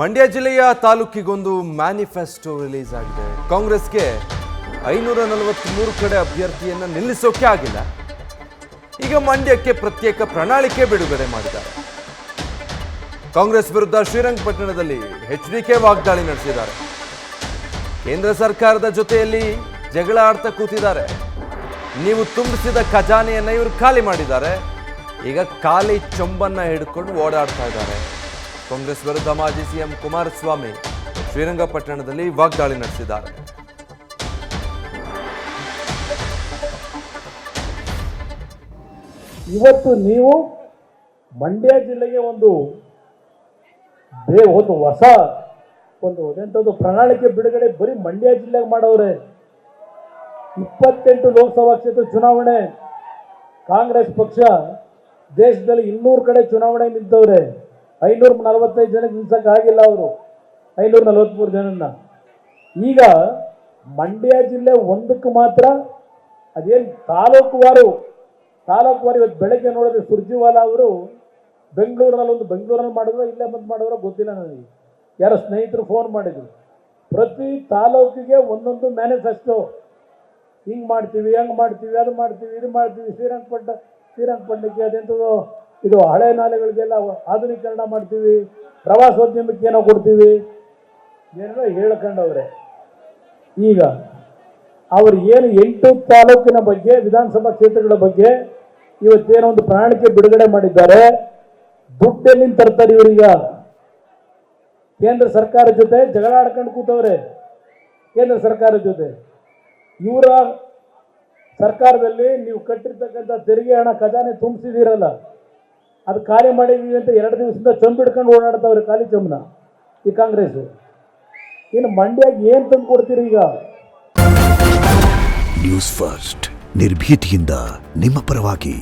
ಮಂಡ್ಯ ಜಿಲ್ಲೆಯ ತಾಲೂಕಿಗೊಂದು manifesto release ಆಗಿದೆ. ಕಾಂಗ್ರೆಸ್ಗೆ 543 ಕಡೆ ಅಭ್ಯರ್ಥಿಯನ್ನು ನಿಲ್ಲಿಸೋಕೆ ಆಗಿಲ್ಲ. ಈಗ ಮಂಡ್ಯಕ್ಕೆ ಪ್ರತ್ಯೇಕ ಪ್ರಣಾಳಿಕೆ ಬಿಡುಗಡೆ ಮಾಡಿದ್ದಾರೆ. ಕಾಂಗ್ರೆಸ್ ವಿರುದ್ಧ ಶ್ರೀರಂಗಪಟ್ಟಣದಲ್ಲಿ ಎಚ್ಡಿಕೆ ವಾಗ್ದಾಳಿ ನಡೆಸಿದ್ದಾರೆ. ಕೇಂದ್ರ ಸರ್ಕಾರದ ಜೊತೆಯಲ್ಲಿ ಜಗಳ ಆಡ್ತಾ ಕೂತಿದ್ದಾರೆ. ನೀವು ತುಂಬಿಸಿದ ಖಜಾನೆಯನ್ನು ಇವರು ಖಾಲಿ ಮಾಡಿದ್ದಾರೆ. ಈಗ ಖಾಲಿ ಚೊಂಬನ್ನ ಹಿಡ್ಕೊಂಡು ಓಡಾಡ್ತಾ ಇದ್ದಾರೆ. ಕಾಂಗ್ರೆಸ್ ವಿರುದ್ಧ ಮಾಜಿ ಸಿಎಂ ಕುಮಾರಸ್ವಾಮಿ ಶ್ರೀರಂಗಪಟ್ಟಣದಲ್ಲಿ ವಾಗ್ದಾಳಿ ನಡೆಸಿದ್ದಾರೆ. ಇವತ್ತು ನೀವು ಮಂಡ್ಯ ಜಿಲ್ಲೆಗೆ ಒಂದು ಹೊಸ ಎಂಥದ್ದು ಪ್ರಣಾಳಿಕೆ ಬಿಡುಗಡೆ ಬರೀ ಮಂಡ್ಯ ಜಿಲ್ಲೆಗೆ ಮಾಡವ್ರೆ. 28 ಲೋಕಸಭಾ ಕ್ಷೇತ್ರ ಚುನಾವಣೆ ಕಾಂಗ್ರೆಸ್ ಪಕ್ಷ ದೇಶದಲ್ಲಿ 200 ಕಡೆ ಚುನಾವಣೆ ನಿಂತವ್ರೆ. 545 ಜನಕ್ಕೆ ನಿಲ್ಸಕ್ಕೆ ಆಗಿಲ್ಲ. ಅವರು 543 ಜನನ್ನ. ಈಗ ಮಂಡ್ಯ ಜಿಲ್ಲೆ ಒಂದಕ್ಕೆ ಮಾತ್ರ ಅದೇನು ತಾಲೂಕುವಾರು ಇವತ್ತು ಬೆಳಗ್ಗೆ ನೋಡಿದ್ರೆ ಸುರ್ಜಿವಾಲ ಅವರು ಬೆಂಗಳೂರಲ್ಲಿ ಮಾಡಿದ್ರು, ಇಲ್ಲೇ ಬಂದು ಮಾಡಿದ್ರು ಗೊತ್ತಿಲ್ಲ ನನಗೆ. ಯಾರೋ ಸ್ನೇಹಿತರು ಫೋನ್ ಮಾಡಿದ್ರು. ಪ್ರತಿ ತಾಲೂಕಿಗೆ ಒಂದೊಂದು ಮ್ಯಾನಿಫೆಸ್ಟೋ, ಹಿಂಗೆ ಮಾಡ್ತೀವಿ, ಹಂಗೆ ಮಾಡ್ತೀವಿ, ಅದು ಮಾಡ್ತೀವಿ, ಇದು ಮಾಡ್ತೀವಿ, ಶ್ರೀರಂಗಪಟ್ಟಣಕ್ಕೆ ಅದೆಂಥದ್ದು ಇದು ಹಳೆ ನಾಲೆಗಳಿಗೆಲ್ಲ ಆಧುನೀಕರಣ ಮಾಡ್ತೀವಿ, ಪ್ರವಾಸೋದ್ಯಮಕ್ಕೆ ಏನೋ ಕೊಡ್ತೀವಿ, ಏನೇನೋ ಹೇಳ್ಕೊಂಡವ್ರೆ. ಈಗ ಅವರು ಏನು 8 ತಾಲೂಕಿನ ಬಗ್ಗೆ, ವಿಧಾನಸಭಾ ಕ್ಷೇತ್ರಗಳ ಬಗ್ಗೆ ಇವತ್ತೇನೋ ಒಂದು ಪ್ರಣಾಳಿಕೆ ಬಿಡುಗಡೆ ಮಾಡಿದ್ದಾರೆ. ದುಡ್ಡೆಲ್ಲಿಂದ ತರ್ತಾರೆ ಇವರೀಗ? ಕೇಂದ್ರ ಸರ್ಕಾರ ಜೊತೆ ಜಗಳ ಆಡ್ಕೊಂಡು ಕೂತವ್ರೆ. ಕೇಂದ್ರ ಸರ್ಕಾರದ ಜೊತೆ ಇವರ ಸರ್ಕಾರದಲ್ಲಿ ನೀವು ಕಟ್ಟಿರ್ತಕ್ಕಂಥ ತೆರಿಗೆ ಹಣ ಖಜಾನೆ ತುಂಬಿಸಿದಿರಲ್ಲ, ಅದು ಖಾಲಿ ಮಾಡಿದೀವಿ ಅಂತ 2 ದಿವಸದಿಂದ ಚೊಂಬ್ ಹಿಡ್ಕೊಂಡು ಓಡಾಡ್ತಾವ್ರೆ. ಖಾಲಿ ಚೊಂಬನ ಈ ಕಾಂಗ್ರೆಸ್. ಇನ್ನು ಮಂಡ್ಯಕ್ಕೆ ಏನು ತಂದು ಕೊಡ್ತೀರಿ ಈಗ? ನ್ಯೂಸ್ ಫಸ್ಟ್ ನಿರ್ಭೀತಿಯಿಂದ ನಿಮ್ಮ ಪರವಾಗಿ.